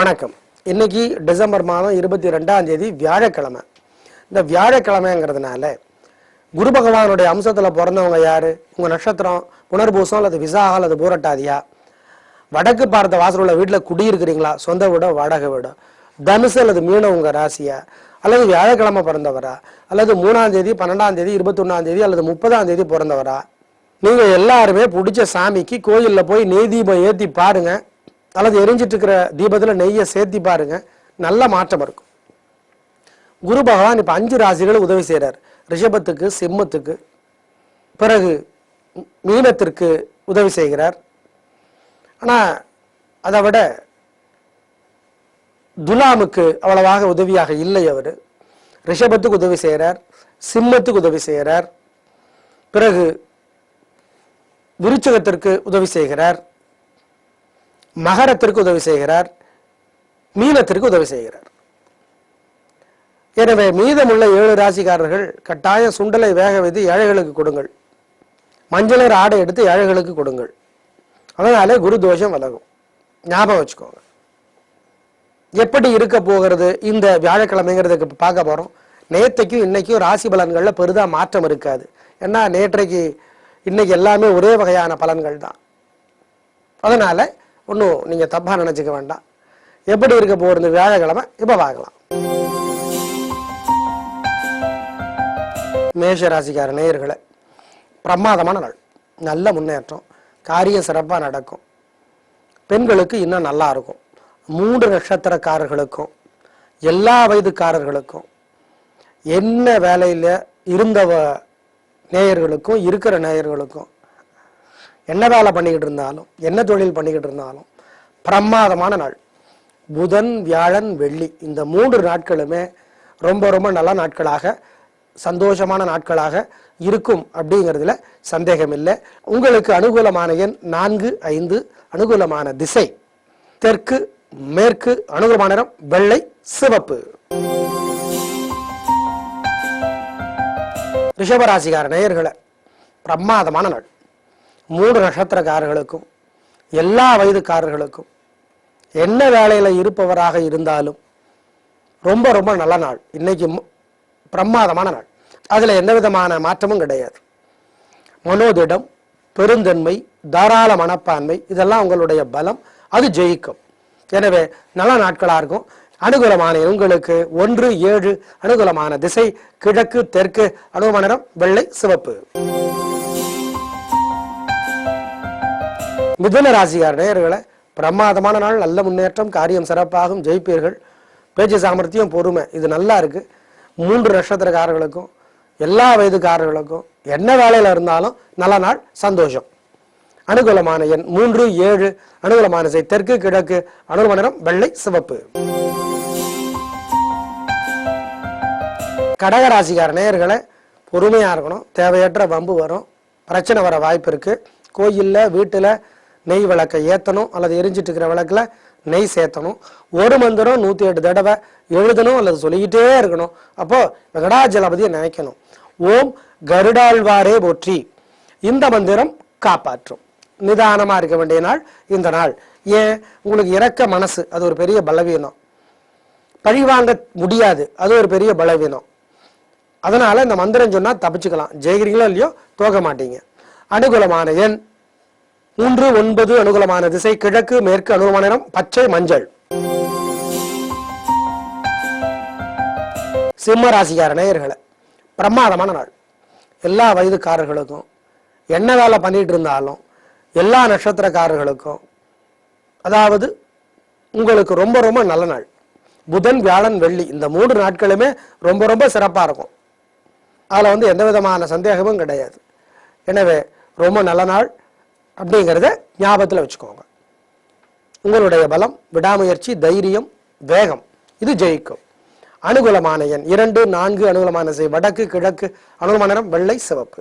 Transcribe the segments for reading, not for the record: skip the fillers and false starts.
வணக்கம். இன்னைக்கு டிசம்பர் மாதம் 22ஆம் தேதி வியாழக்கிழமை. இந்த வியாழக்கிழமைங்கிறதுனால குரு பகவானுடைய அம்சத்தில் பிறந்தவங்க யாரு? உங்க நட்சத்திரம் புனர்பூசம் அல்லது விசாகம் அல்லது பூரட்டாதியா, வடக்கு பார்த்த வாசல் உள்ள வீட்டில் குடியிருக்கிறீங்களா, சொந்த வீடோ வாடகை வீடோ, தனுசு அல்லது மீனம் உங்க ராசியா, அல்லது வியாழக்கிழமை பிறந்தவரா, அல்லது 3ஆம் தேதி 12ஆம் தேதி 21ஆம் தேதி அல்லது 30ஆம் தேதி பிறந்தவரா, நீங்க எல்லாருமே பிடிச்ச சாமிக்கு கோயிலில் போய் நெய் தீபம் ஏற்றி பாருங்க, அல்லது எரிஞ்சிட்டு இருக்கிற தீபத்தில் நெய்யை சேர்த்தி பாருங்க, நல்ல மாற்றம் இருக்கும். குரு பகவான் இப்ப 5 ராசிகளுக்கு உதவி செய்கிறார். ரிஷபத்துக்கு, சிம்மத்துக்கு, பிறகு மீனத்திற்கு உதவி செய்கிறார். ஆனா அதை விட துலாமுக்கு அவ்வளவாக உதவியாக இல்லை. அவர் ரிஷபத்துக்கு உதவி செய்கிறார், சிம்மத்துக்கு உதவி செய்கிறார், பிறகு விருச்சகத்திற்கு உதவி செய்கிறார், மகரத்திற்கு உதவி செய்கிறார், மீனத்திற்கு உதவி செய்கிறார். எனவே மீதமுள்ள 7 ராசிக்காரர்கள் கட்டாயம் சுண்டலை வேக வைத்து ஏழைகளுக்கு கொடுங்கள், மஞ்சள் நிற ஆடை எடுத்து ஏழைகளுக்கு கொடுங்கள். அதனாலே குரு தோஷம் விலகும். ஞாபகம் வச்சுக்கோங்க. எப்படி இருக்க போகிறது இந்த வியாழக்கிழமைங்கிறதுக்கு பார்க்க போறோம். நேற்றைக்கும் இன்னைக்கும் ராசி பலன்கள்ல பெரிதா மாற்றம் இருக்காது. ஏன்னா நேற்றைக்கு இன்னைக்கு எல்லாமே ஒரே வகையான பலன்கள் தான். அதனால ஒன்றும் நீங்க தப்பா நினைச்சுக்க வேண்டாம். எப்படி இருக்க போகிறது வியாழக்கிழமை இப்ப பார்க்கலாம். மேஷ ராசிக்கார நேயர்களை, பிரமாதமான நாள், நல்ல முன்னேற்றம், காரியம் சிறப்பா நடக்கும். பெண்களுக்கு இன்னும் நல்லா இருக்கும். 3 நட்சத்திரக்காரர்களுக்கும் எல்லா வயதுக்காரர்களுக்கும் என்ன வேலையில இருந்தவ நேயர்களுக்கும் இருக்கிற நேயர்களுக்கும் என்ன வேலை பண்ணிக்கிட்டு இருந்தாலும் என்ன தொழில் பண்ணிக்கிட்டு இருந்தாலும் பிரமாதமான நாள். புதன், வியாழன், வெள்ளி இந்த 3 நாட்களுமே ரொம்ப ரொம்ப நல்ல நாட்களாக, சந்தோஷமான நாட்களாக இருக்கும் அப்படிங்கிறதுல சந்தேகம் இல்லை. உங்களுக்கு அனுகூலமான எண் 4, 5, அனுகூலமான திசை தெற்கு, மேற்கு, அனுகூலமான நிறம் வெள்ளை, சிவப்பு. ரிஷபராசிக்கார நேயர்களை, பிரமாதமான நாள். 3 நட்சத்திரக்காரர்களுக்கும் எல்லா வயதுக்காரர்களுக்கும் என்ன வேலையில இருப்பவராக இருந்தாலும் ரொம்ப ரொம்ப நல்ல நாள். இன்னைக்கு பிரமாதமான நாள். அதுல எந்த விதமான மாற்றமும் கிடையாது. மனோதிடம், பெருந்தன்மை, தாராள மனப்பான்மை இதெல்லாம் உங்களுடைய பலம். அது ஜெயிக்கும். எனவே நல்ல நாட்களா இருக்கும். அனுகூலமான உங்களுக்கு 1, 7, அனுகூலமான திசை கிழக்கு, தெற்கு, அனுகூலமான நிறம் வெள்ளை, சிவப்பு. மிதுன ராசிக்கார நேயர்களை, பிரமாதமான நாள், நல்ல முன்னேற்றம், காரியம் சிறப்பாகும், ஜெயிப்பீர்கள். பேச்சு சாமர்த்தியம், பொறுமை இது நல்லா இருக்கு. 3 நட்சத்திரக்காரர்களுக்கும் எல்லா வயதுக்காரர்களுக்கும் என்ன வேலையில இருந்தாலும் நல்ல நாள், சந்தோஷம். அனுகூலமான எண் 3, 7, அனுகூலமான திசை தெற்கு, கிழக்கு, அனுகூலமான நிறம் வெள்ளை, சிவப்பு. கடகராசிக்கார நேயர்களை, பொறுமையா இருக்கணும். தேவையற்ற வம்பு வரும், பிரச்சனை வர வாய்ப்பு இருக்கு. கோயில்ல, வீட்டுல நெய் விளக்கை ஏத்தணும், அல்லது எரிஞ்சிட்டு இருக்கிற விளக்குல நெய் சேர்த்தணும். ஒரு மந்திரம் 108 தடவை எழுதணும் அல்லது சொல்லிக்கிட்டே இருக்கணும். அப்போ வெங்கடாஜலபதியை நினைக்கணும். ஓம் கருடாழ்வாரே போற்றி. இந்த மந்திரம் காப்பாற்றும். நிதானமா இருக்க வேண்டிய நாள் இந்த நாள். ஏன்? உங்களுக்கு இறக்க மனசு, அது ஒரு பெரிய பலவீனம். பழிவாங்க முடியாது, அது ஒரு பெரிய பலவீனம். அதனால இந்த மந்திரம் சொன்னா தப்பிச்சுக்கலாம். ஜெயிக்கிறீங்களோ இல்லையோ தோக்க மாட்டீங்க. அனுகூலமான எண் 3, 9, அனுகூலமான திசை கிழக்கு, மேற்கு, அனுகூலமான நிறம் பச்சை, மஞ்சள். சிம்ம ராசிக்கார நேயர்களை, பிரமாதமான நாள். எல்லா வயதுக்காரர்களுக்கும் என்ன வேலை பண்ணிட்டு இருந்தாலும், எல்லா நட்சத்திரக்காரர்களுக்கும், அதாவது உங்களுக்கு ரொம்ப ரொம்ப நல்ல நாள். புதன், வியாழன், வெள்ளி இந்த 3 நாட்களுமே ரொம்ப ரொம்ப சிறப்பா இருக்கும். அதுல எந்த விதமான சந்தேகமும் கிடையாது. எனவே ரொம்ப நல்ல நாள் அப்படிங்கிறத ஞாபகத்தில் வச்சுக்கோங்க. உங்களுடைய பலம், விடாமுயற்சி, தைரியம், வேகம் இது ஜெயிக்கும். அனுகூலமான எண் 2, 4, அனுகூலமான திசை வடக்கு, கிழக்கு, அனுகூலமான நிறம் வெள்ளை, சிவப்பு.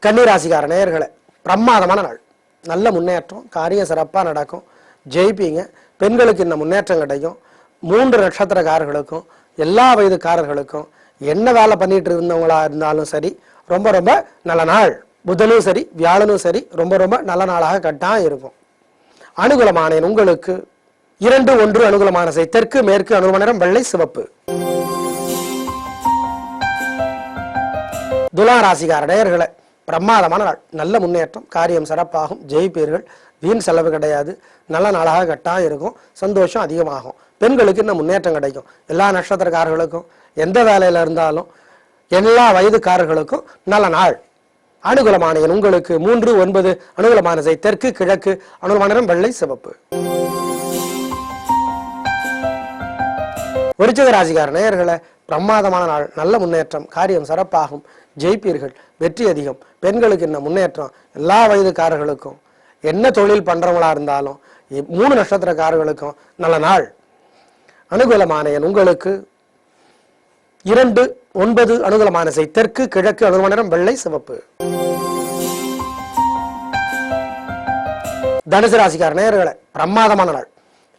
கன்னிராசிக்கார நேயர்களை, பிரமாதமான நாள், நல்ல முன்னேற்றம், காரியம் சிறப்பா நடக்கும், ஜெயிப்பீங்க. பெண்களுக்கு இந்த முன்னேற்றம் கிடைக்கும். 3 நட்சத்திரக்காரர்களுக்கும் எல்லா வயதுக்காரர்களுக்கும் என்ன வேலை பண்ணிட்டு இருந்தவங்களா இருந்தாலும் சரி ரொம்ப ரொம்ப நல்ல நாள். புதனும் சரி, வியாழனும் சரி ரொம்ப ரொம்ப நல்ல நாளாக கட்டாயம் இருக்கும். அனுகூலமான எண் உங்களுக்கு 2, 1 அனுகூலமான திசை தெற்கு, மேற்கு, அனுகூலமான நிறம் வெள்ளை, சிவப்பு. துலா ராசிக்கார நேயர்களே, பிரமாதமான நாள், நல்ல முன்னேற்றம், காரியம் சிறப்பாகும், ஜெயிப்பீர்கள், வீண் செலவு கிடையாது, நல்ல நாளாக கட்டாயம் இருக்கும், சந்தோஷம் அதிகமாகும். பெண்களுக்கு இன்னும் முன்னேற்றம் கிடைக்கும். எல்லா நட்சத்திரக்காரர்களுக்கும், எந்த வேலையில இருந்தாலும், எல்லா வயதுக்காரர்களுக்கும் நல்ல நாள். அனுகூலமான எண் உங்களுக்கு 3, 9 அனுகூலமான திசை தெற்கு, கிழக்கு, அனுகூலமான நிறம் வெள்ளை, சிவப்பு. விருச்சிக ராசிக்கார நேயர்களே, பிரமாதமான நாள், நல்ல முன்னேற்றம், காரியம் சிறப்பாகும், ஜெயிப்பீர்கள், வெற்றி அதிகம். பெண்களுக்கு இன்னும் முன்னேற்றம், எல்லா வயதுக்காரர்களுக்கும், என்ன தொழில் பண்றவங்களா இருந்தாலும் 3 நட்சத்திரக்காரர்களுக்கும் நல்ல நாள். அனுகூலமான எண் உங்களுக்கு 2, 9 அனுகூலமான திசை தெற்கு, கிழக்கு, அனுகூலமான நிறம் வெள்ளை, சிவப்பு. தனுசு ராசிக்கார நேயர்களே, பிரமாதமான நாள்,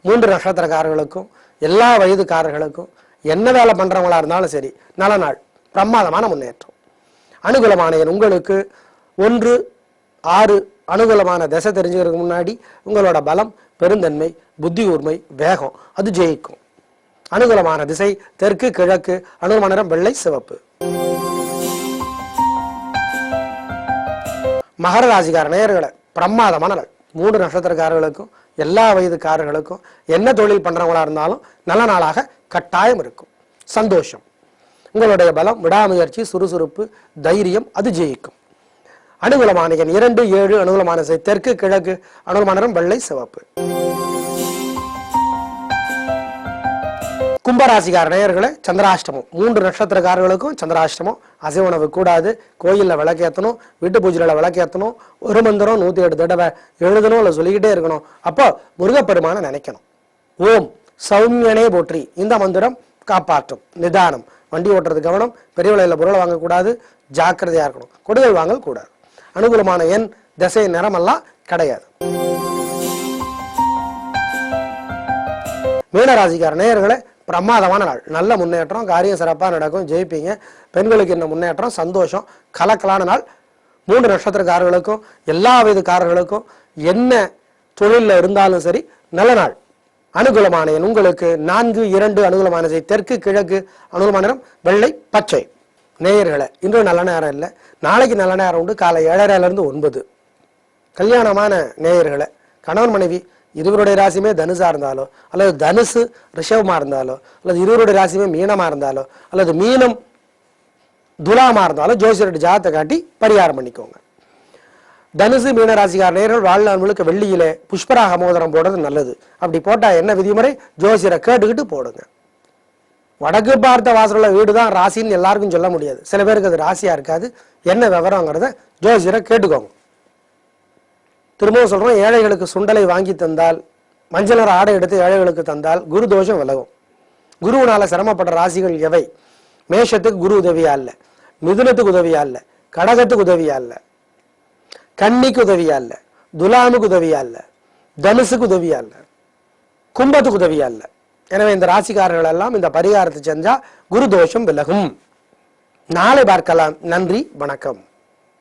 3 நட்சத்திரக்காரர்களுக்கும், எல்லா வயதுக்காரர்களுக்கும், என்ன வேலை பண்றவங்களா இருந்தாலும் சரி, நல்ல நாள், பிரமாதமான முன்னேற்றம். அனுகூலமான எண் உங்களுக்கு 1, 6 அனுகூலமான திசை தெரிஞ்சுக்கிறதுக்கு முன்னாடி உங்களோட பலம், பெருந்தன்மை, புத்தி கூர்மை, வேகம் அது ஜெயிக்கும். அனுகூலமான திசை தெற்கு, கிழக்கு, அனுகூலமான நிறம் வெள்ளை, சிவப்பு. மகர ராசிக்கார நேயர்களே, பிரமாதமான நாள், 3 நட்சத்திரக்காரர்களுக்கும், எல்லா வயதுக்காரர்களுக்கும், என்ன தொழில் பண்றவங்களா இருந்தாலும் நல்ல நாளாக கட்டாயம் இருக்கும், சந்தோஷம். உங்களுடைய பலம், விடாமுயற்சி, சுறுசுறுப்பு, தைரியம் அது ஜெயிக்கும். அனுகூலமான எண் 2, 7 அனுகூலமான திசை தெற்கு, கிழக்கு, அனுகூலமான நிறம் வெள்ளை, சிவப்பு. கும்பராசிக்கார நேயர்களே, சந்திராஷ்டமம், 3 நட்சத்திரக்காரர்களுக்கும் சந்திராஷ்டமம். அசைவ உணவு கூடாது, கோயிலில் விளக்கேற்றணும், வீட்டு பூஜையில விளக்கேற்றணும், ஒரு மந்திரம் 108 தடவை எழுதணும், இல்லை சொல்லிக்கிட்டே இருக்கணும். அப்போ முருகப்பெருமான நினைக்கணும். ஓம் சௌமியனே போற்றி, இந்த மந்திரம் காப்பாற்றும். நிதானம், வண்டி ஓட்டுறது கவனம், பெரிய விலையில பொருளை வாங்கக்கூடாது, ஜாக்கிரதையா இருக்கணும், கொடுகள் வாங்கல் கூடாது. அனுகூலமான எண், திசை, நிறமெல்லாம் கிடையாது. மீனராசிக்கார நேயர்களே, பிரமாதமான நாள், நல்ல முன்னேற்றம், காரியம் சிறப்பாக நடக்கும், ஜெயிப்பீங்க. பெண்களுக்கு என்ன முன்னேற்றம், சந்தோஷம், கலக்கலான நாள். 3 நட்சத்திரக்காரர்களுக்கும், எல்லா வயதுக்காரர்களுக்கும், என்ன தொழிலில் இருந்தாலும் சரி, நல்ல நாள். அனுகூலமான எண் உங்களுக்கு 4, 2 அனுகூலமான திசை தெற்கு, கிழக்கு, அனுகூலமான நிறம் வெள்ளை, பச்சை. நேயர்களே, இன்று நல்ல நேரம் இல்லை, நாளைக்கு நல்ல நேரம் உண்டு, காலை 7:30 to 9. கல்யாணமான நேயர்களே, கணவன் மனைவி இருவருடைய ராசியுமே தனுசா இருந்தாலோ, அல்லது தனுசு ரிஷபமா இருந்தாலோ, அல்லது இருவருடைய ராசியுமே மீனமா இருந்தாலோ, அல்லது மீனம் துலாமா இருந்தாலும் ஜோசியருடைய ஜாதத்தை காட்டி பரிகாரம் பண்ணிக்கோங்க. தனுசு மீன ராசிக்கார நேயர்கள் வாழ்நாள் முழுக்க வெள்ளியிலே புஷ்பராக மோதிரம் போடுறது நல்லது. அப்படி போட்டா என்ன விதிமுறை, ஜோசியரை கேட்டுக்கிட்டு போடுங்க. வடக்கு பார்த்த வாசலுள்ள வீடு தான் ராசின்னு எல்லாருக்கும் சொல்ல முடியாது, சில பேருக்கு அது ராசியா இருக்காது. என்ன விவரங்கிறத ஜோசியரை கேட்டுக்கோங்க. திரும்பவும் சொல்றோம், ஏழைகளுக்கு சுண்டலை வாங்கி தந்தால், மஞ்சள் நிற ஆடை எடுத்து ஏழைகளுக்கு தந்தால் குரு தோஷம் விலகும். குருவினால சிரமப்பட்ட ராசிகள் எவை? மேஷத்துக்கு குரு உதவியா இல்ல, மிதுனத்துக்கு உதவியா இல்ல, கடகத்துக்கு உதவியா இல்ல, கன்னிக்கு உதவியா இல்ல, துலாமுக்கு உதவியா இல்ல, தனுசுக்கு உதவியா இல்ல, கும்பத்துக்கு உதவியா இல்ல. எனவே இந்த ராசிக்காரர்கள் எல்லாம் இந்த பரிகாரத்தை செஞ்சா குரு தோஷம் விலகும். நாளை பார்க்கலாம். நன்றி, வணக்கம்.